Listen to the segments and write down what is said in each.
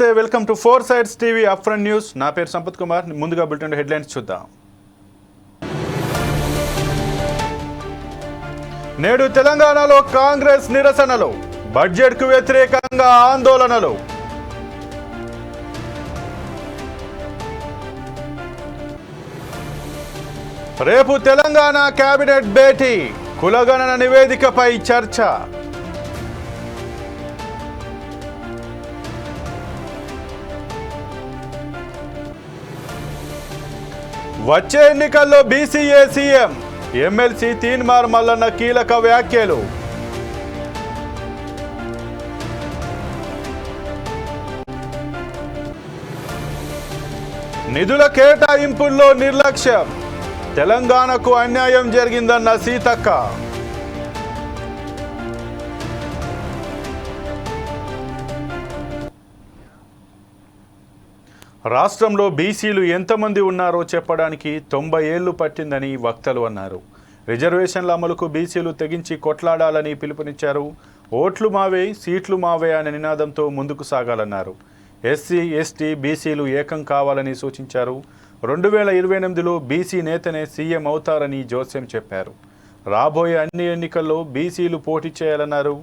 నమస్తే, welcome to 4 Sides TV upfront news. నా పేరు సంపత్ కుమార్. ముందుగా బులెటిన్ హెడ్లైన్స్ చూద్దాం. నేడు తెలంగాణలో కాంగ్రెస్ నిరసనలు, బడ్జెట్కు వ్యతిరేకంగా ఆందోళనలు. రేపు తెలంగాణ కేబినెట్ భేటీ, కులగణన నివేదికపై చర్చ. వచ్చే ఎన్నికల్లో బీసీఏ సీఎం, ఎమ్మెల్సీ తీన్మార్ మల్లన్న కీలక వ్యాఖ్యలు. నిధుల కేటాయింపుల్లో నిర్లక్ష్యం, తెలంగాణకు అన్యాయం జరిగిందన్న సీతక్క. రాష్ట్రంలో బీసీలు ఎంతమంది ఉన్నారో చెప్పడానికి 90 ఏళ్లు పట్టిందని వక్తలు అన్నారు. రిజర్వేషన్ల అమలుకు బీసీలు తెగించి కొట్లాడాలని పిలుపునిచ్చారు. ఓట్లు మావే, సీట్లు మావే అనే నినాదంతో ముందుకు సాగాలన్నారు. ఎస్సీ, ఎస్టీ, బీసీలు ఏకం కావాలని సూచించారు. 2028లో బీసీ నేతనే సీఎం అవుతారని జోస్యం చెప్పారు. రాబోయే అన్ని ఎన్నికల్లో బీసీలు పోటీ చేయాలన్నారు.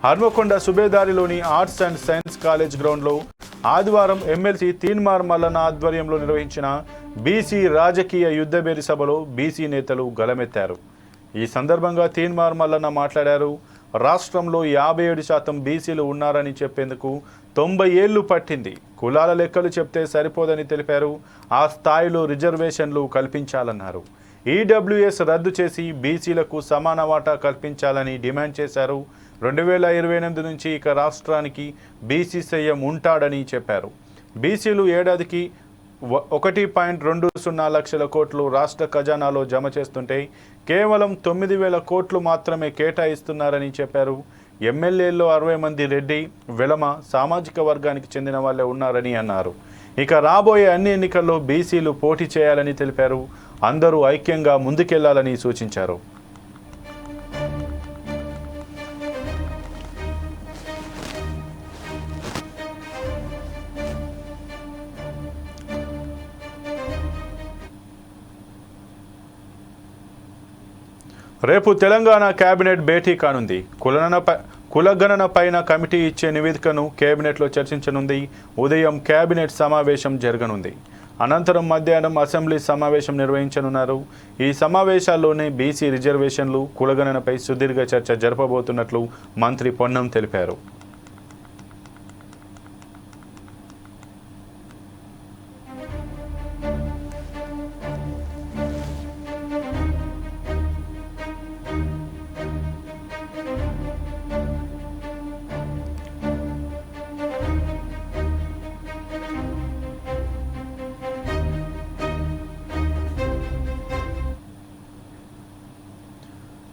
హన్మకొండ సుబేదారిలోని ఆర్ట్స్ అండ్ సైన్స్ కాలేజ్ గ్రౌండ్లో ఆదివారం ఎమ్మెల్సీ తీన్మార్ మల్లన్న ఆధ్వర్యంలో నిర్వహించిన బీసీ రాజకీయ యుద్ధబేరి సభలో బీసీ నేతలు గలమెత్తారు. ఈ సందర్భంగా తీన్మార్ మల్లన్న మాట్లాడారు. రాష్ట్రంలో 57% బీసీలు ఉన్నారని చెప్పేందుకు 90 ఏళ్లు పట్టింది. కులాల లెక్కలు చెప్తే సరిపోదని తెలిపారు. ఆ స్థాయిలో రిజర్వేషన్లు కల్పించాలన్నారు. ఈడబ్ల్యూఎస్ రద్దు చేసి బీసీలకు సమాన వాటా కల్పించాలని డిమాండ్ చేశారు. 2028 నుంచి ఇక రాష్ట్రానికి బీసీ సీఎం ఉంటాడని చెప్పారు. బీసీలు ఏడాదికి 1.20 లక్షల కోట్లు రాష్ట్ర ఖజానాలో జమ చేస్తుంటే కేవలం 9,000 కోట్లు మాత్రమే కేటాయిస్తున్నారని చెప్పారు. ఎమ్మెల్యేల్లో 60 మంది రెడ్డి, వెలమ సామాజిక వర్గానికి చెందిన వాళ్ళే ఉన్నారని అన్నారు. ఇక రాబోయే అన్ని ఎన్నికల్లో బీసీలు పోటీ చేయాలని తెలిపారు. అందరూ ఐక్యంగా ముందుకెళ్లాలని సూచించారు. రేపు తెలంగాణ కేబినెట్ భేటీ కానుంది. కులగణన పైన కమిటీ ఇచ్చే నివేదికను కేబినెట్లో చర్చించనుంది. ఉదయం కేబినెట్ సమావేశం జరగనుంది. అనంతరం మధ్యాహ్నం అసెంబ్లీ సమావేశం నిర్వహించనున్నారు. ఈ సమావేశాల్లోనే బీసీ రిజర్వేషన్లు, కులగణనపై సుదీర్ఘ చర్చ జరపబోతున్నట్లు మంత్రి పొన్నం తెలిపారు.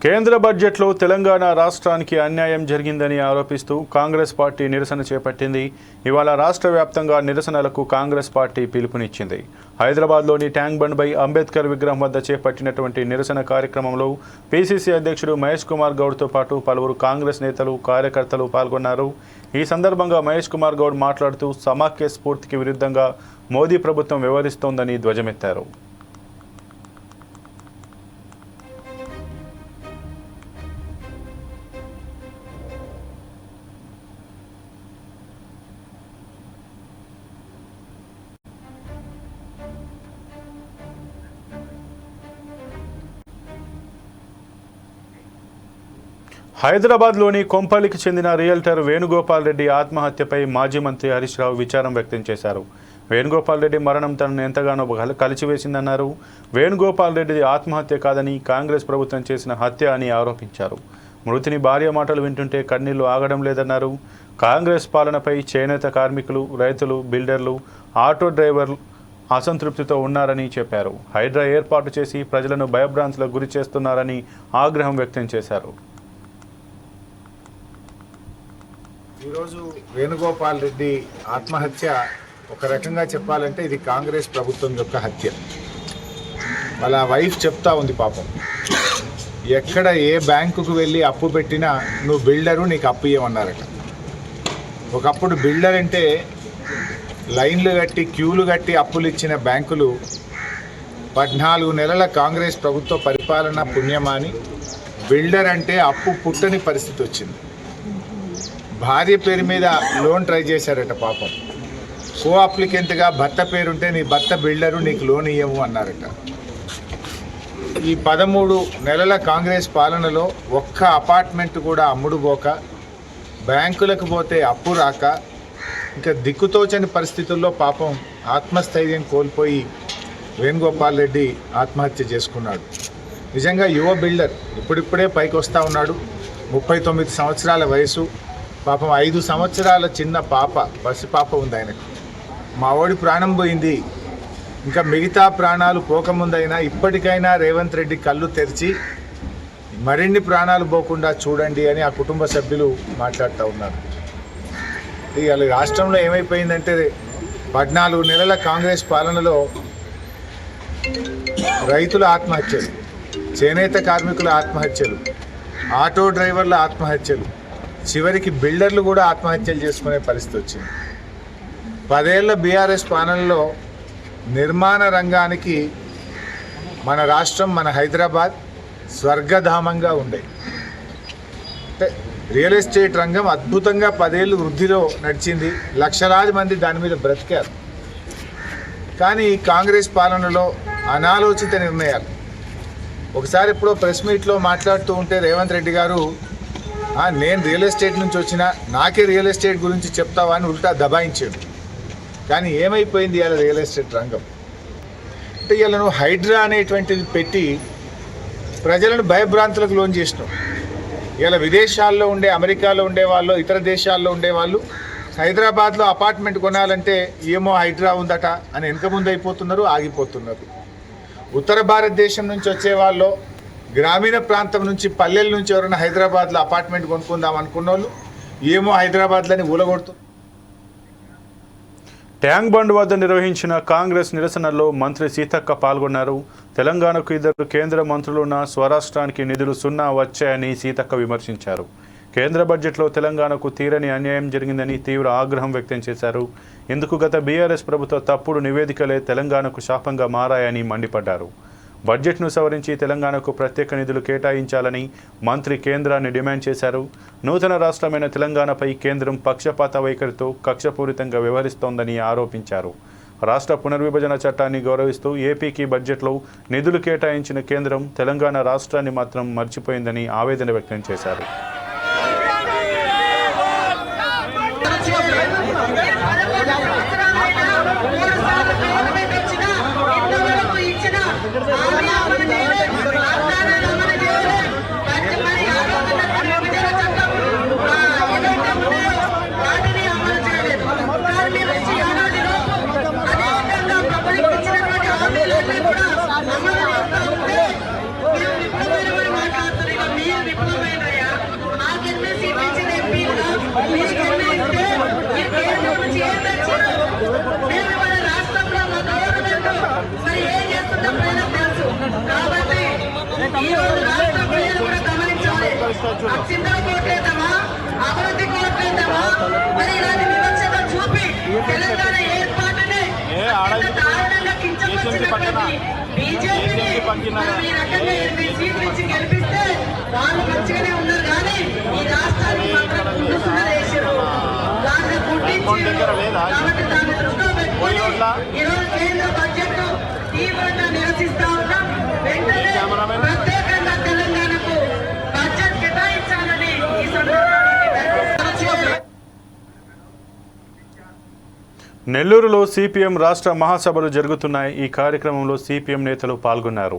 కేంద్ర బడ్జెట్లో తెలంగాణ రాష్ట్రానికి అన్యాయం జరిగిందని ఆరోపిస్తూ కాంగ్రెస్ పార్టీ నిరసన చేపట్టింది. ఇవాళ రాష్ట్ర వ్యాప్తంగా నిరసనలకు కాంగ్రెస్ పార్టీ పిలుపునిచ్చింది. హైదరాబాద్లోని ట్యాంక్ బండ్పై అంబేద్కర్ విగ్రహం వద్ద చేపట్టినటువంటి నిరసన కార్యక్రమంలో పీసీసీ అధ్యక్షుడు మహేష్ కుమార్ గౌడ్తో పాటు పలువురు కాంగ్రెస్ నేతలు, కార్యకర్తలు పాల్గొన్నారు. ఈ సందర్భంగా మహేష్ కుమార్ గౌడ్ మాట్లాడుతూ సమాఖ్య స్ఫూర్తికి విరుద్ధంగా మోదీ ప్రభుత్వం వ్యవహరిస్తోందని ధ్వజమెత్తారు. హైదరాబాద్లోని కొంపల్లికి చెందిన రియల్టర్ వేణుగోపాల్ రెడ్డి ఆత్మహత్యపై మాజీ మంత్రి హరీష్ రావు విచారం వ్యక్తం చేశారు. వేణుగోపాల్ రెడ్డి మరణం తనను ఎంతగానో కలిచివేసిందన్నారు. వేణుగోపాల్ రెడ్డి ఆత్మహత్య కాదని కాంగ్రెస్ ప్రభుత్వం చేసిన హత్య అని ఆరోపించారు. మృతుని భార్య మాటలు వింటుంటే కన్నీళ్లు ఆగడం లేదన్నారు. కాంగ్రెస్ పాలనపై చేనేత కార్మికులు, రైతులు, బిల్డర్లు, ఆటో డ్రైవర్లు అసంతృప్తితో ఉన్నారని చెప్పారు. హైడ్రా ఏర్పాటు చేసి ప్రజలను భయభ్రాంతులకు గురి చేస్తున్నారని ఆగ్రహం వ్యక్తం చేశారు. ఈరోజు వేణుగోపాల్ రెడ్డి ఆత్మహత్య ఒక రకంగా చెప్పాలంటే ఇది కాంగ్రెస్ ప్రభుత్వం యొక్క హత్య. వాళ్ళ వైఫ్ చెప్తా ఉంది పాపం, ఎక్కడ ఏ బ్యాంకుకు వెళ్ళి అప్పు పెట్టినా నువ్వు బిల్డరు, నీకు అప్పు ఇవ్వమన్నారట. ఒకప్పుడు బిల్డర్ అంటే లైన్లు కట్టి క్యూలు కట్టి అప్పులు ఇచ్చిన బ్యాంకులు 14 నెలల కాంగ్రెస్ ప్రభుత్వ పరిపాలన పుణ్యమాని బిల్డర్ అంటే అప్పు పుట్టని పరిస్థితి వచ్చింది. భార్య పేరు మీద లోన్ ట్రై చేశారట పాపం. కో అప్లికెంట్గా భర్త పేరుంటే నీ భర్త బిల్డరు నీకు లోన్ ఇయ్యము అన్నారట. ఈ 13 నెలల కాంగ్రెస్ పాలనలో ఒక్క అపార్ట్మెంట్ కూడా అమ్ముడుపోక, బ్యాంకులకు పోతే అప్పు రాక, ఇంకా దిక్కుతోచని పరిస్థితుల్లో పాపం ఆత్మస్థైర్యం కోల్పోయి వేణుగోపాల్ రెడ్డి ఆత్మహత్య చేసుకున్నాడు. నిజంగా యువ బిల్డర్, ఇప్పుడిప్పుడే పైకి వస్తూ ఉన్నాడు. 39 సంవత్సరాల వయసు. పాపం 5 సంవత్సరాల చిన్న పాప, పసి పాప ఉంది ఆయనకు. మా వాడి ప్రాణం పోయింది, ఇంకా మిగతా ప్రాణాలు పోకముందైనా ఇప్పటికైనా రేవంత్ రెడ్డి కళ్ళు తెరిచి మరిన్ని ప్రాణాలు పోకుండా చూడండి అని ఆ కుటుంబ సభ్యులు మాట్లాడుతూ ఉన్నారు. ఇవాళ రాష్ట్రంలో ఏమైపోయిందంటే 14 నెలల కాంగ్రెస్ పాలనలో రైతుల ఆత్మహత్యలు, చేనేత కార్మికుల ఆత్మహత్యలు, ఆటో డ్రైవర్ల ఆత్మహత్యలు, చివరికి బిల్డర్లు కూడా ఆత్మహత్యలు చేసుకునే పరిస్థితి వచ్చింది. 10 ఏళ్ల బీఆర్ఎస్ పాలనలో నిర్మాణ రంగానికి మన రాష్ట్రం, మన హైదరాబాద్ స్వర్గధామంగా ఉండే. అంటే రియల్ ఎస్టేట్ రంగం అద్భుతంగా 10 ఏళ్ళు వృద్ధిలో నడిచింది. లక్షలాది మంది దాని మీద బ్రతికారు. కానీ కాంగ్రెస్ పాలనలో అనాలోచిత నిర్ణయాలు. ఒకసారి ఎప్పుడో ప్రెస్ మీట్లో మాట్లాడుతూ ఉంటే రేవంత్ రెడ్డి గారు, నేను రియల్ ఎస్టేట్ నుంచి వచ్చినా నాకే రియల్ ఎస్టేట్ గురించి చెప్తావా అని ఉల్టా దబాయించాడు. కానీ ఏమైపోయింది ఇవాళ రియల్ ఎస్టేట్ రంగం అంటే, ఇవాళ నువ్వు హైడ్రా అనేటువంటిది పెట్టి ప్రజలను భయభ్రాంతులకు లోన్ చేసినావు. ఇవాళ విదేశాల్లో ఉండే, అమెరికాలో ఉండేవాళ్ళు, ఇతర దేశాల్లో ఉండేవాళ్ళు హైదరాబాద్లో అపార్ట్మెంట్ కొనాలంటే ఏమో హైడ్రా ఉందట అని వెనక ముందు అయిపోతున్నారు, ఆగిపోతున్నారు. ఉత్తర భారతదేశం నుంచి వచ్చేవాళ్ళు, గ్రామీణ ప్రాంతం నుంచి, పల్లెల నుంచి ఎవరైనా హైదరాబాద్లో అపార్ట్మెంట్ కొనుక్కుందాం అనుకున్న వాళ్ళు ఏమో హైదరాబాద్లని ఊలగొడుతున్నారు. ట్యాంక్ బండ్ వద్ద నిర్వహించిన కాంగ్రెస్ నిరసనలో మంత్రి సీతక్క పాల్గొన్నారు. తెలంగాణకు 2 కేంద్ర మంత్రులున్న స్వరాష్ట్రానికి నిధులు 0 వచ్చాయని సీతక్క విమర్శించారు. కేంద్ర బడ్జెట్లో తెలంగాణకు తీరని అన్యాయం జరిగిందని తీవ్ర ఆగ్రహం వ్యక్తం చేశారు. ఇందుకు గత బీఆర్ఎస్ ప్రభుత్వ తప్పుడు నివేదికలే తెలంగాణకు శాపంగా మారాయని మండిపడ్డారు. బడ్జెట్ను సవరించి తెలంగాణకు ప్రత్యేక నిధులు కేటాయించాలని మంత్రి కేంద్రాన్ని డిమాండ్ చేశారు. నూతన రాష్ట్రమైన తెలంగాణపై కేంద్రం పక్షపాత వైఖరితో కక్షపూరితంగా వ్యవహరిస్తోందని ఆరోపించారు. రాష్ట్ర పునర్విభజన చట్టాన్ని గౌరవిస్తూ ఏపీకి బడ్జెట్లో నిధులు కేటాయించిన కేంద్రం తెలంగాణ రాష్ట్రాన్ని మాత్రం మర్చిపోయిందని ఆవేదన వ్యక్తం చేశారు. అభివృద్ధి కోల్పోతామా? మరి ఇలాంటి వివక్షత చూపి తెలంగాణ ఏర్పాటుని దారుణంగా కించపరిచినటువంటి బీజేపీని ఈ రకంగా 8 సీట్లు ఇచ్చి గెలిపిస్తే వాళ్ళు మంచిగానే ఉన్నారు, కానీ ఈ రాష్ట్రాన్ని మాత్రం వేసారు, దాన్ని గుర్తించారు. కాబట్టి దాన్ని దృష్టిలో పెట్టుకుని ఈరోజు కేంద్ర బడ్జెట్ తీవ్రంగా నిరసిస్తా ఉన్నాం. వెంటనే ప్రత్యేకంగా తెలంగాణకు బడ్జెట్ కేటాయించాలని ఈ సందర్భంగా నెల్లూరులో సిపిఎం రాష్ట్ర మహాసభలు జరుగుతున్నాయి. ఈ కార్యక్రమంలో సిపిఎం నేతలు పాల్గొన్నారు.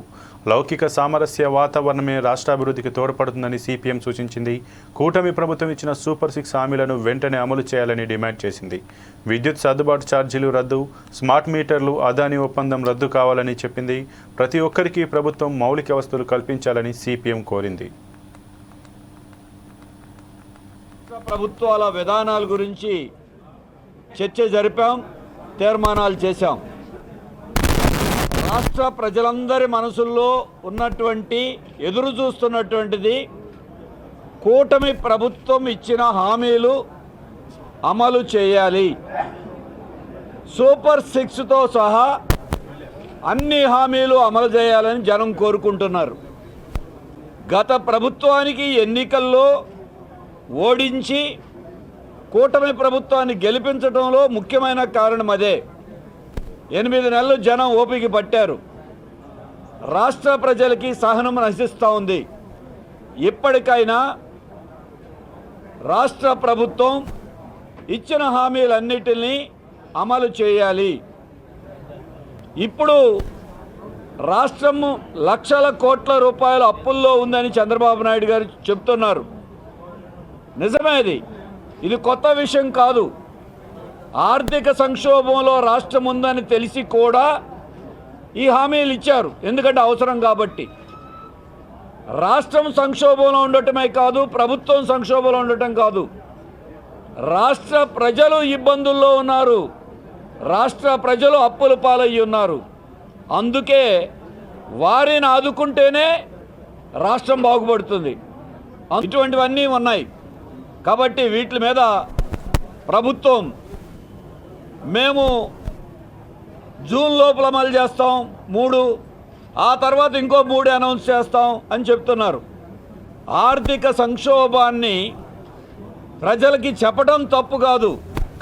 లౌకిక సామరస్య వాతావరణమే రాష్ట్రాభివృద్ధికి తోడ్పడుతుందని సిపిఎం సూచించింది. కూటమి ప్రభుత్వం ఇచ్చిన సూపర్ 6 హామీలను వెంటనే అమలు చేయాలని డిమాండ్ చేసింది. విద్యుత్ సర్దుబాటు ఛార్జీలు రద్దు, స్మార్ట్ మీటర్లు, అదానీ ఒప్పందం రద్దు కావాలని చెప్పింది. ప్రతి ఒక్కరికి ప్రభుత్వం మౌలిక వసతులు కల్పించాలని సిపిఎం కోరింది. ప్రభుత్వాల విధానాల గురించి చర్చ జరిపాం, తీర్మానాలు చేశాం. రాష్ట్ర ప్రజలందరి మనసుల్లో ఉన్నటువంటి ఎదురు చూస్తున్నటువంటిది కూటమి ప్రభుత్వం ఇచ్చిన హామీలు అమలు చేయాలి. సూపర్ 6తో సహా అన్ని హామీలు అమలు చేయాలని జనం కోరుకుంటున్నారు. గత ప్రభుత్వానికి ఎన్నికల్లో ఓడించి కూటమి ప్రభుత్వాన్ని గెలిపించడంలో ముఖ్యమైన కారణం అదే. 8 నెలలు జనం ఓపిక పట్టారు. రాష్ట్ర ప్రజలకి సహనం నశిస్తూ ఉంది. ఇప్పటికైనా రాష్ట్ర ప్రభుత్వం ఇచ్చిన హామీలన్నిటినీ అమలు చేయాలి. ఇప్పుడు రాష్ట్రం లక్షల కోట్ల రూపాయల అప్పుల్లో ఉందని చంద్రబాబు నాయుడు గారు చెప్తున్నారు. నిజమే, ఇది కొత్త విషయం కాదు. ఆర్థిక సంక్షోభంలో రాష్ట్రం ఉందని తెలిసి కూడా ఈ హామీలు ఇచ్చారు. ఎందుకంటే అవసరం కాబట్టి. రాష్ట్రం సంక్షోభంలో ఉండటమే కాదు, ప్రభుత్వం సంక్షోభంలో ఉండటం కాదు, రాష్ట్ర ప్రజలు ఇబ్బందుల్లో ఉన్నారు. రాష్ట్ర ప్రజలు అప్పుల పాలయ్యి ఉన్నారు. అందుకే వారిని ఆదుకుంటేనే రాష్ట్రం బాగుపడుతుంది. ఇటువంటివన్నీ ఉన్నాయి. కాబట్టి వీటి మీద ప్రభుత్వం మేము జూన్ లోపల అమలు చేస్తాం 3, ఆ తర్వాత ఇంకో 3 అనౌన్స్ చేస్తాం అని చెప్తున్నారు. ఆర్థిక సంక్షోభాన్ని ప్రజలకి చెప్పడం తప్పు కాదు,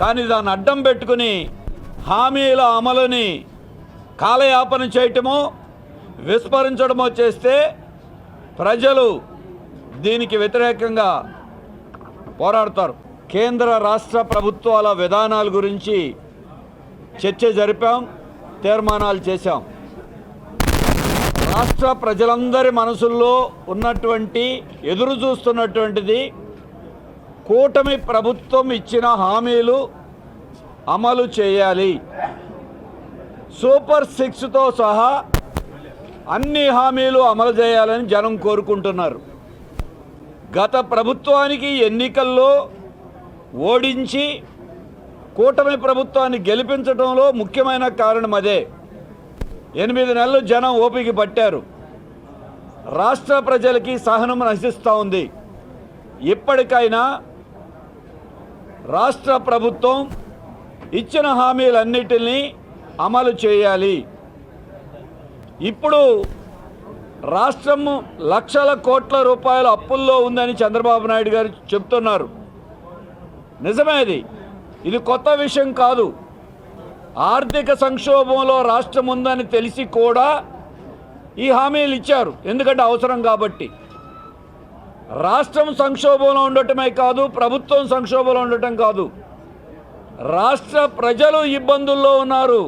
కానీ దాన్ని అడ్డం పెట్టుకుని హామీల అమలుని కాలయాపన చేయటమో విస్మరించడమో చేస్తే ప్రజలు దీనికి వ్యతిరేకంగా పోరాడతారు. కేంద్ర రాష్ట్ర ప్రభుత్వాల విధానాల గురించి చర్చ జరిపాం, తీర్మానాలు చేశాం. రాష్ట్ర ప్రజలందరి మనసుల్లో ఉన్నటువంటి ఎదురు చూస్తున్నటువంటిది కూటమి ప్రభుత్వం ఇచ్చిన హామీలు అమలు చేయాలి. సూపర్ 6తో సహా అన్ని హామీలు అమలు చేయాలని జనం కోరుకుంటున్నారు. గత ప్రభుత్వానికి ఎన్నికల్లో ఓడించి కూటమి ప్రభుత్వాన్ని గెలిపించడంలో ముఖ్యమైన కారణం అదే. 8 నెలలు జనం ఓపిక పట్టారు. రాష్ట్ర ప్రజలకి సహనం నశిస్తూ ఉంది. ఇప్పటికైనా రాష్ట్ర ప్రభుత్వం ఇచ్చిన హామీలన్నిటినీ అమలు చేయాలి. ఇప్పుడు రాష్ట్రం లక్షల కోట్ల రూపాయల అప్పుల్లో ఉందని చంద్రబాబు నాయుడు గారు చెప్తున్నారు. నిజమే, ఇది కొత్త విషయం కాదు. ఆర్థిక సంక్షోభంలో రాష్ట్రం ఉందని తెలిసి కూడా ఈ హామీలు ఇచ్చారు. ఎందుకంటే అవసరం కాబట్టి. రాష్ట్రం సంక్షోభంలో ఉండటమే కాదు, ప్రభుత్వం సంక్షోభంలో ఉండటం కాదు, రాష్ట్ర ప్రజలు ఇబ్బందుల్లో ఉన్నారు.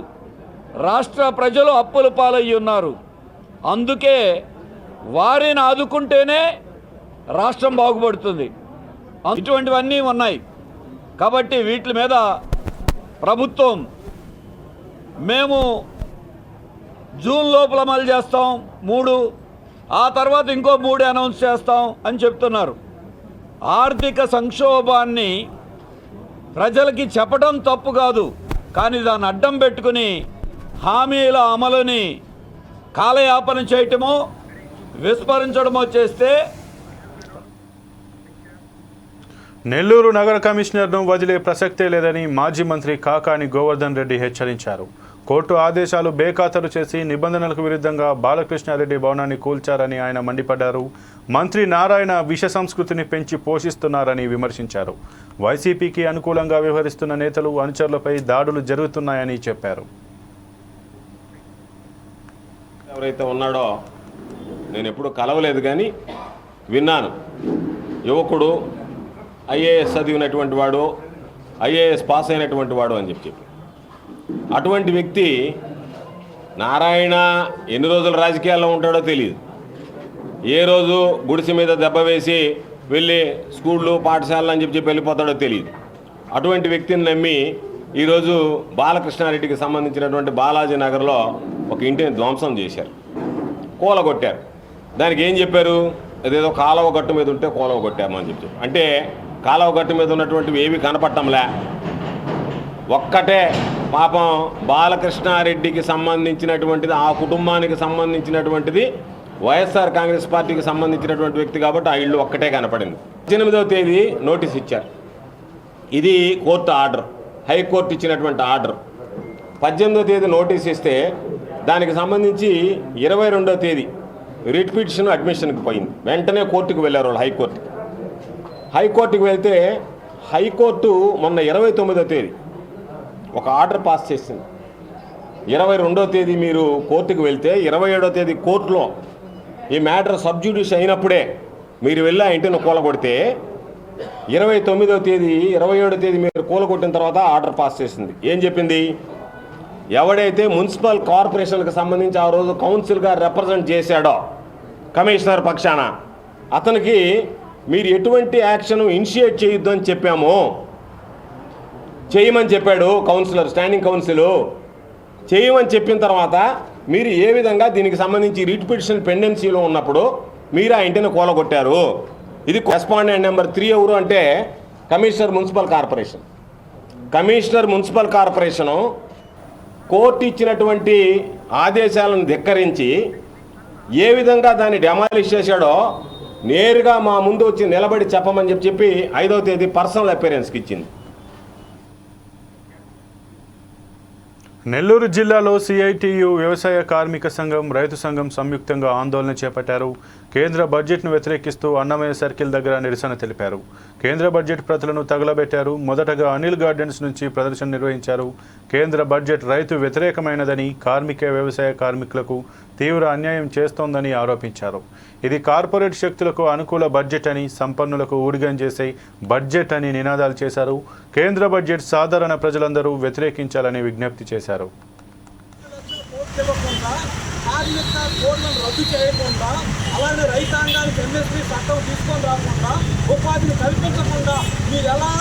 రాష్ట్ర ప్రజలు అప్పుల పాలయ్యి ఉన్నారు. అందుకే వారిని ఆదుకుంటేనే రాష్ట్రం బాగుపడుతుంది. ఇటువంటివన్నీ ఉన్నాయి. కాబట్టి వీటి మీద ప్రభుత్వం మేము జూన్ లోపల అమలు చేస్తాం 3, ఆ తర్వాత ఇంకో 3 అనౌన్స్ చేస్తాం అని చెప్తున్నారు. ఆర్థిక సంక్షోభాన్ని ప్రజలకి చెప్పడం తప్పు కాదు, కానీ దాన్ని అడ్డం పెట్టుకుని హామీల అమలుని కాలయాపన చేయటమో విస్మరించడమో చేస్తే నెల్లూరు నగర కమిషనర్ను వదిలే ప్రసక్తే లేదని మాజీ మంత్రి కాకాని గోవర్ధన్ రెడ్డి హెచ్చరించారు. కోర్టు ఆదేశాలు బేఖాతరు చేసి నిబంధనలకు విరుద్ధంగా బాలకృష్ణారెడ్డి భవనాన్ని కూల్చారని ఆయన మండిపడ్డారు. మంత్రి నారాయణ విష సంస్కృతిని పెంచి పోషిస్తున్నారని విమర్శించారు. వైసీపీకి అనుకూలంగా వ్యవహరిస్తున్న నేతలు అనుచరులపై దాడులు జరుగుతున్నాయని చెప్పారు. ఎవరైతే ఉన్నాడో నేను ఎప్పుడు కలవలేదు, కానీ విన్నాను. యువకుడు, ఐఏఎస్ చదివినటువంటి వాడు, ఐఏఎస్ పాస్ అయినటువంటి వాడు అని చెప్పి అటువంటి వ్యక్తి నారాయణ ఎన్ని రోజులు రాజకీయాల్లో ఉంటాడో తెలియదు. ఏ రోజు గుడిసె మీద దెబ్బ వేసి వెళ్ళి స్కూళ్ళు పాఠశాలలు అని చెప్పి వెళ్ళిపోతాడో తెలియదు. అటువంటి వ్యక్తిని నమ్మి ఈరోజు బాలకృష్ణారెడ్డికి సంబంధించినటువంటి బాలాజీ నగర్లో ఒక ఇంటిని ధ్వంసం చేశారు, కూలగొట్టారు. దానికి ఏం చెప్పారు? అదేదో కాలువ గట్టు మీద ఉంటే కూలవ కొట్టామని చెప్పి. అంటే కాలువ గట్టు మీద ఉన్నటువంటివి ఏవి కనపట్టంలే. ఒక్కటే పాపం బాలకృష్ణారెడ్డికి సంబంధించినటువంటిది, ఆ కుటుంబానికి సంబంధించినటువంటిది, వైఎస్ఆర్ కాంగ్రెస్ పార్టీకి సంబంధించినటువంటి వ్యక్తి కాబట్టి ఆ ఇల్లు ఒక్కటే కనపడింది. 18వ తేదీ నోటీస్ ఇచ్చారు. ఇది కోర్టు ఆర్డర్, హైకోర్టు ఇచ్చినటువంటి ఆర్డర్. 18వ తేదీ నోటీస్ ఇస్తే దానికి సంబంధించి 22వ తేదీ రిట్ పిటిషన్ అడ్మిషన్కి పోయింది. వెంటనే కోర్టుకు వెళ్ళారు వాళ్ళు, హైకోర్టుకు వెళ్తే హైకోర్టు మొన్న 29వ తేదీ ఒక ఆర్డర్ పాస్ చేసింది. 22వ తేదీ మీరు కోర్టుకు వెళ్తే 27వ తేదీ కోర్టులో ఈ మ్యాటర్ సబ్జ్యుడిష్ అయినప్పుడే మీరు వెళ్ళి ఆ ఇంటిని కూలగొడితే 29వ తేదీ 27వ తేదీ మీరు కూలగొట్టిన తర్వాత ఆర్డర్ పాస్ చేసింది. ఏం చెప్పింది? ఎవడైతే మున్సిపల్ కార్పొరేషన్కి సంబంధించి ఆ రోజు కౌన్సిల్గా రిప్రజెంట్ చేశాడో కమిషనర్ పక్షాన, అతనికి మీరు ఎటువంటి యాక్షన్ ఇనిషియేట్ చేయొద్దు అని చెప్పాము. చేయమని చెప్పాడు కౌన్సిలర్, స్టాండింగ్ కౌన్సిల్ చేయమని చెప్పిన తర్వాత మీరు ఏ విధంగా దీనికి సంబంధించి రిట్ పిటిషన్ పెండెన్సీలో ఉన్నప్పుడు మీరు ఆ ఇంటిని కూలగొట్టారు. ఇది కరెస్పాండెంట్ నెంబర్ 3 ఎవరు అంటే కమిషనర్ మున్సిపల్ కార్పొరేషను కోర్టు ఇచ్చినటువంటి ఆదేశాలను ధిక్కరించి ఏ విధంగా దాన్ని డెమాలిష్ చేశాడో నేరుగా మా ముందు వచ్చి నిలబడి చెప్పమని చెప్పి 5వ తేదీ పర్సనల్ అపీరెన్స్కి ఇచ్చింది. నెల్లూరు జిల్లాలో సిఐటియు వ్యవసాయ కార్మిక సంఘం, రైతు సంఘం సంయుక్తంగా ఆందోళన చేపట్టారు. కేంద్ర బడ్జెట్ను వ్యతిరేకిస్తూ అన్నమయ్య సర్కిల్ దగ్గర నిరసన తెలిపారు. కేంద్ర బడ్జెట్ ప్రతులను తగలబెట్టారు. మొదటగా అనిల్ గార్డెన్స్ నుంచి ప్రదర్శన నిర్వహించారు. కేంద్ర బడ్జెట్ రైతు వ్యతిరేకమైనదని, వ్యవసాయ కార్మికులకు తీవ్ర అన్యాయం చేస్తోందని ఆరోపించారు. ఇది కార్పొరేట్ శక్తులకు అనుకూల బడ్జెట్ అని, సంపన్నులకు ఊడిగం చేసే బడ్జెట్ అని నినాదాలు చేశారు. కేంద్ర బడ్జెట్ సాధారణ ప్రజలందరూ వ్యతిరేకించాలని విజ్ఞప్తి చేశారు. కార్మిక కోడ్లను రద్దు చేయకుండా, అలానే రైతాంగానికి ఎంఎస్పీ చట్టం తీసుకొని రాకుండా, ఉపాధిని కల్పించకుండా మీరు ఎలా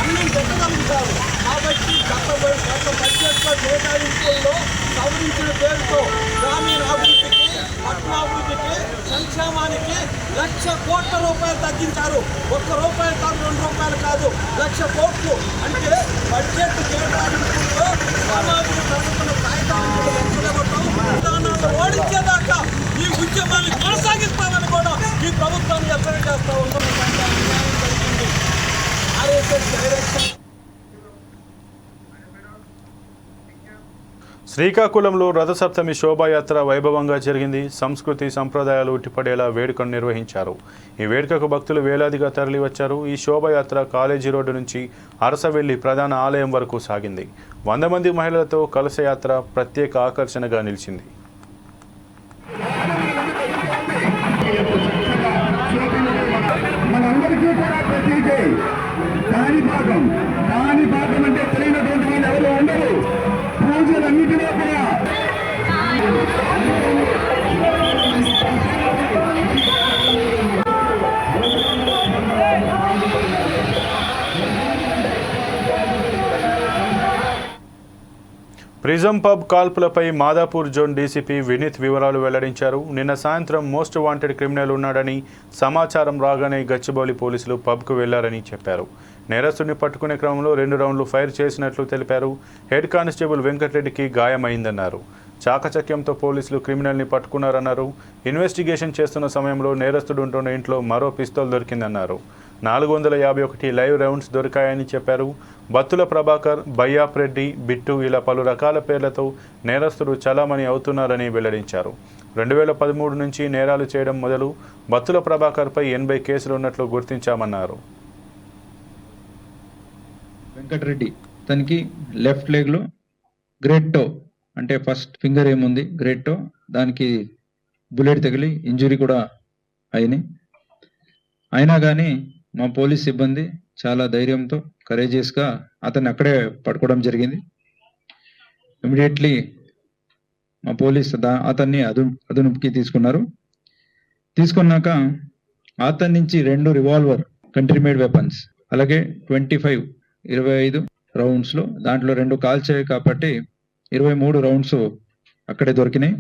అన్నం పెట్టగలుగుతారు? కాబట్టి గత బడ్జెట్లో కేటాయింపుల్లో సవరించిన పేరుతో గ్రామీణ అభివృద్ధికి, పట్టణాభివృద్ధికి, సంక్షేమానికి 1,00,000 కోట్ల రూపాయలు తగ్గించారు. ₹1 కాదు, ₹2 కాదు, 1,00,000 కోట్లు. అంటే బడ్జెట్ కేటాయింపుల్లో సామాజిక తరగతుల కాగితాలను ఓడించేదాకా ఈ ఉద్యమాన్ని కొనసాగిస్తామని కూడా ఈ ప్రభుత్వాన్ని హెచ్చరిక చేస్తా ఉన్నాం. శ్రీకాకుళంలో రథసప్తమి శోభాయాత్ర వైభవంగా జరిగింది. సంస్కృతి సంప్రదాయాలు ఉట్టిపడేలా వేడుకను నిర్వహించారు. ఈ వేడుకకు భక్తులు వేలాదిగా తరలివచ్చారు. ఈ శోభాయాత్ర కాలేజీ రోడ్డు నుంచి అరసవెల్లి ప్రధాన ఆలయం వరకు సాగింది. 100 మంది మహిళలతో కలశయాత్ర ప్రత్యేక ఆకర్షణగా నిలిచింది. ప్రిజం పబ్ కాల్పులపై మాదాపూర్ జోన్ డీసీపీ వినీత్ వివరాలు వెల్లడించారు. నిన్న సాయంత్రం మోస్ట్ వాంటెడ్ క్రిమినల్ ఉన్నాడని సమాచారం రాగానే గచ్చిబౌలి పోలీసులు పబ్కు వెళ్లారని చెప్పారు. నేరస్తుడిని పట్టుకునే క్రమంలో 2 రౌండ్లు ఫైర్ చేసినట్లు తెలిపారు. Head constable వెంకటరెడ్డికి గాయమైందన్నారు. చాకచక్యంతో పోలీసులు క్రిమినల్ని పట్టుకున్నారన్నారు. ఇన్వెస్టిగేషన్ చేస్తున్న సమయంలో నేరస్తుడు ఉంటున్న ఇంట్లో మరో పిస్తోల్ దొరికిందన్నారు. 451 లైవ్ రౌండ్స్ దొరికాయని చెప్పారు. బత్తుల ప్రభాకర్, బయ్యాప్ రెడ్డి, బిట్టు ఇలా పలు రకాల పేర్లతో నేరస్తుడు చలామణి అవుతున్నారని వెల్లడించారు. 2013 నుంచి నేరాలు చేయడం మొదలు బత్తుల ప్రభాకర్పై 80 కేసులు ఉన్నట్లు గుర్తించామన్నారు. వెంకటరెడ్డి తనకి లెఫ్ట్ లెగ్లో గ్రేట్ టో అంటే ఫస్ట్ ఫింగర్ ఏముంది గ్రేట్ టో, దానికి బుల్లెట్ తగిలి ఇంజురీ కూడా అయినాయి. అయినా కానీ మా పోలీస్ సిబ్బంది చాలా ధైర్యంతో కరేజియస్గా అతన్ని అక్కడే పట్టుకోవడం జరిగింది. ఇమీడియట్లీ మా పోలీస్ అతన్ని అదుపుకి తీసుకున్నారు. తీసుకున్నాక అతని నుంచి 2 రివాల్వర్ కంట్రీ మేడ్ వెపన్స్, అలాగే 25 రౌండ్స్లో దాంట్లో 2 కాల్చాయి కాబట్టి 23 రౌండ్స్ అక్కడే దొరికినాయి.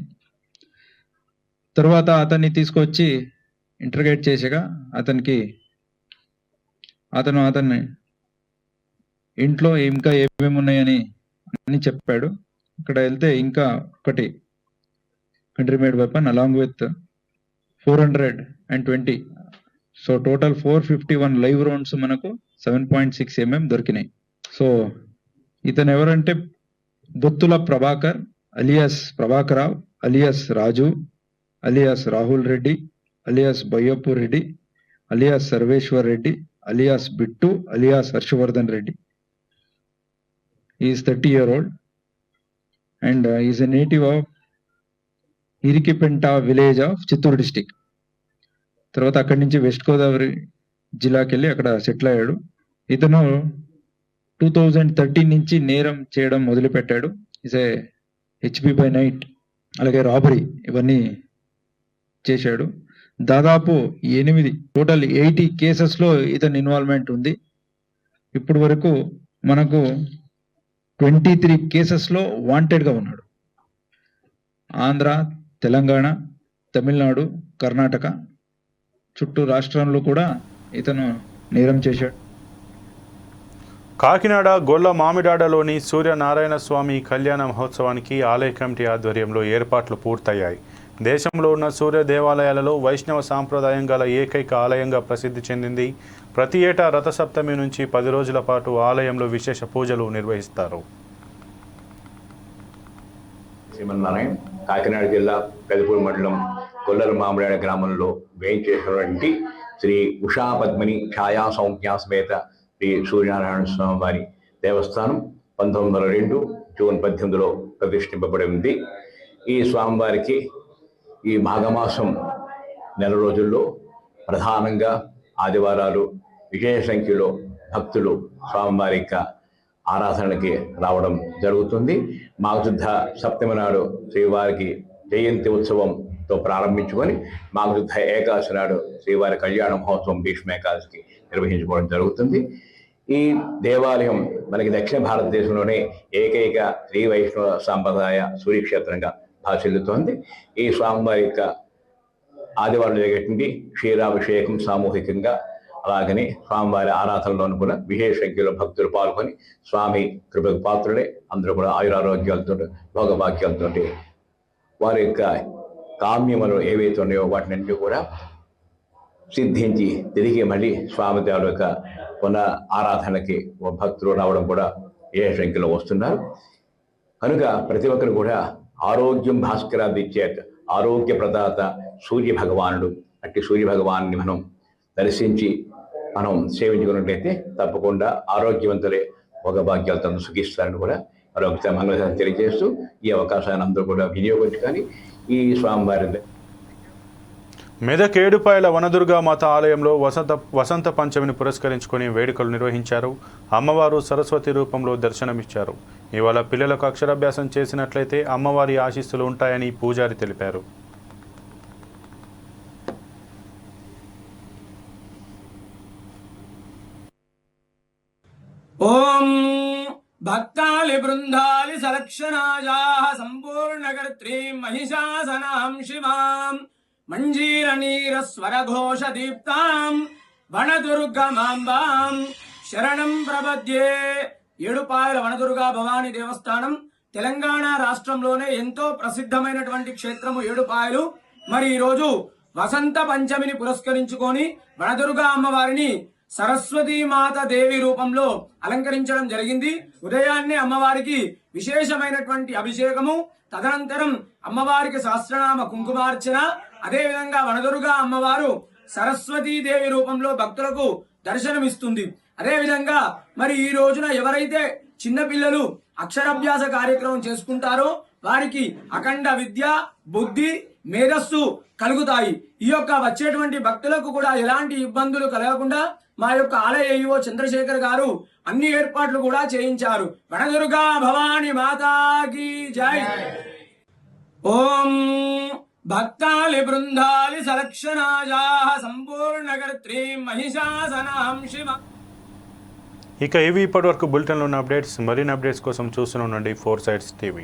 తర్వాత అతన్ని తీసుకొచ్చి ఇంటర్గేట్ చేసాక అతన్ని ఇంట్లో ఇంకా ఏమేమి ఉన్నాయని చెప్పాడు. అక్కడ వెళ్తే ఇంకా ఒకటి country made weapon along with 420, so total 451 live rounds మనకు 7.6 mm దొరికినాయి. సో ఇతను ఎవరంటే Bottula Prabhakar alias Prabhakar Rao alias Raju alias Rahul Reddy alias Bayyappu Reddy alias Sarveshwar Reddy alias Bittu alias Harshavardhan Reddy. Is 30-year-old and is a native of Irikipenta village of Chittoor district. తర్వాత అక్కడి నుంచి వెస్ట్ గోదావరి జిల్లాకి వెళ్ళి అక్కడ సెటిల్ అయ్యాడు. ఇతను 2013 నుంచి నేరం చేయడం మొదలుపెట్టాడు. Is a HB by night, అలాగే రాబరీ ఇవన్నీ చేశాడు. దాదాపు 80 కేసెస్లో ఇతని ఇన్వాల్వ్మెంట్ ఉంది. ఇప్పటి వరకు మనకు 23 కేసెస్లో వాంటెడ్గా ఉన్నాడు. ఆంధ్ర, తెలంగాణ, తమిళనాడు, కర్ణాటక చుట్టూ రాష్ట్రంలో కూడా ఇతను నేరం చేశాడు. కాకినాడ గొల్ల మామిడాడలోని సూర్యనారాయణ స్వామి కళ్యాణ మహోత్సవానికి ఆలయ కమిటీ ఆధ్వర్యంలో ఏర్పాట్లు పూర్తయ్యాయి. దేశంలో ఉన్న సూర్య దేవాలయాలలో వైష్ణవ సాంప్రదాయం గల ఏకైక ఆలయంగా ప్రసిద్ధి చెందింది. ప్రతి ఏటా రథసప్తమి నుంచి 10 రోజుల పాటు ఆలయంలో విశేష పూజలు నిర్వహిస్తారు. శ్రీమన్నారాయణ కాకినాడ జిల్లా పెదపూడి మండలం గొల్లల మామిడాడ గ్రామంలో వేయించేసినటువంటి శ్రీ ఉషా పద్మిని ఛాయా సౌజ్ఞా సమేత శ్రీ సూర్యనారాయణ స్వామి వారి దేవస్థానం 1902 జూన్ 18లో ప్రతిష్ఠింపబడి ఉంది. ఈ స్వామివారికి ఈ మాఘమాసం నెల రోజుల్లో ప్రధానంగా ఆదివారాలు విశేష సంఖ్యలో భక్తులు స్వామివారి యొక్క ఆరాధనకి రావడం జరుగుతుంది. మాఘశుద్ధ సప్తమి నాడు శ్రీవారికి జయంతి ఉత్సవంతో ప్రారంభించుకొని మాఘశుద్ధ ఏకాదశి నాడు శ్రీవారి కళ్యాణ మహోత్సవం భీష్మ ఏకాదశికి నిర్వహించుకోవడం జరుగుతుంది. ఈ దేవాలయం మనకి దక్షిణ భారతదేశంలోనే ఏకైక శ్రీ వైష్ణవ సాంప్రదాయ సూర్యక్షేత్రంగా భాషిల్లుతోంది. ఈ స్వామివారి యొక్క ఆదివారం జరిగేటువంటి క్షీరాభిషేకం సామూహికంగా, అలాగనే స్వామివారి ఆరాధనలోనూ కూడా విశేష సంఖ్యలో భక్తులు పాల్గొని స్వామి కృపకు పాత్రుడే అందరూ కూడా ఆయురారోగ్యాలతో భోగభాగ్యాలతో వారి యొక్క కామ్యములు ఏవైతే ఉన్నాయో వాటిని కూడా సిద్ధించి తిరిగి మళ్ళీ స్వామి దేవుల యొక్క పునః ఆరాధనకి భక్తులు రావడం కూడా ఏ సంఖ్యలో వస్తున్నారు. కనుక ప్రతి ఒక్కరు కూడా ఆరోగ్యం భాస్కరాదిచ్చేత ఆరోగ్య ప్రదాత సూర్య భగవానుడు, అట్టి సూర్య భగవాన్ని మనం దర్శించి మనం సేవించుకున్నట్లయితే తప్పకుండా ఆరోగ్యవంతులే భోగభాగ్యాలతో సుఖిస్తారని కూడా మరొకసారి మనం తెలియజేస్తూ ఈ అవకాశాన్ని అందరూ కూడా వినియోగించుకొని ఈ స్వామివారి మెదక్ ఏడుపాయల వనదుర్గా మాత ఆలయంలో వసంత పంచమిని పురస్కరించుకొని వేడుకలు నిర్వహించారు. అమ్మవారు సరస్వతి రూపంలో దర్శనమిచ్చారు. ఇవాళ పిల్లలకు అక్షరాభ్యాసం చేసినట్లయితే అమ్మవారి ఆశీస్సులు ఉంటాయని పూజారి తెలిపారు. ఓం భక్తాలి బృందాలి సలక్షణాజాః సంపూర్ణకర్త్రీం మహిషాసనాం శివాం మంజీరనీరస్వరఘోషదీప్తాం వనదుర్గమాంబాం శరణం ప్రపద్యే. ఏడుపాయల వనదుర్గా భవానీ దేవస్థానం తెలంగాణ రాష్ట్రంలోనే ఎంతో ప్రసిద్ధమైనటువంటి క్షేత్రము ఏడుపాయలు. మరి ఈరోజు వసంత పంచమిని పురస్కరించుకొని వనదుర్గా అమ్మవారిని సరస్వతీమాత దేవి రూపంలో అలంకరించడం జరిగింది. ఉదయాన్నే అమ్మవారికి విశేషమైనటువంటి అభిషేకము, తదనంతరం అమ్మవారికి సహస్రనామ కుంకుమార్చన, అదేవిధంగా వనదుర్గా అమ్మవారు సరస్వతీదేవి రూపంలో భక్తులకు దర్శనమిస్తుంది. అదేవిధంగా మరి ఈ రోజున ఎవరైతే చిన్నపిల్లలు అక్షరాభ్యాస కార్యక్రమం చేసుకుంటారో వారికి అఖండ విద్య, బుద్ధి, మేధస్సు కలుగుతాయి. ఈ యొక్క వచ్చేటువంటి భక్తులకు కూడా ఎలాంటి ఇబ్బందులు కలగకుండా మా యొక్క ఆలయ ఈవో చంద్రశేఖర్ గారు అన్ని ఏర్పాట్లు కూడా చేయించారు. వనదుర్గా భవానీ మాతాకి జై. ఓం భక్తాలి బృందాలి సలక్షణాజాః సంపూర్ణకర్త్రీం మహిషాసనాం శివ. ఇక ఇవి ఇప్పటివరకు బులెటిన్లో ఉన్న అప్డేట్స్. మరిన్ని అప్డేట్స్ కోసం చూస్తూనే ఉండండి 4 Sides TV.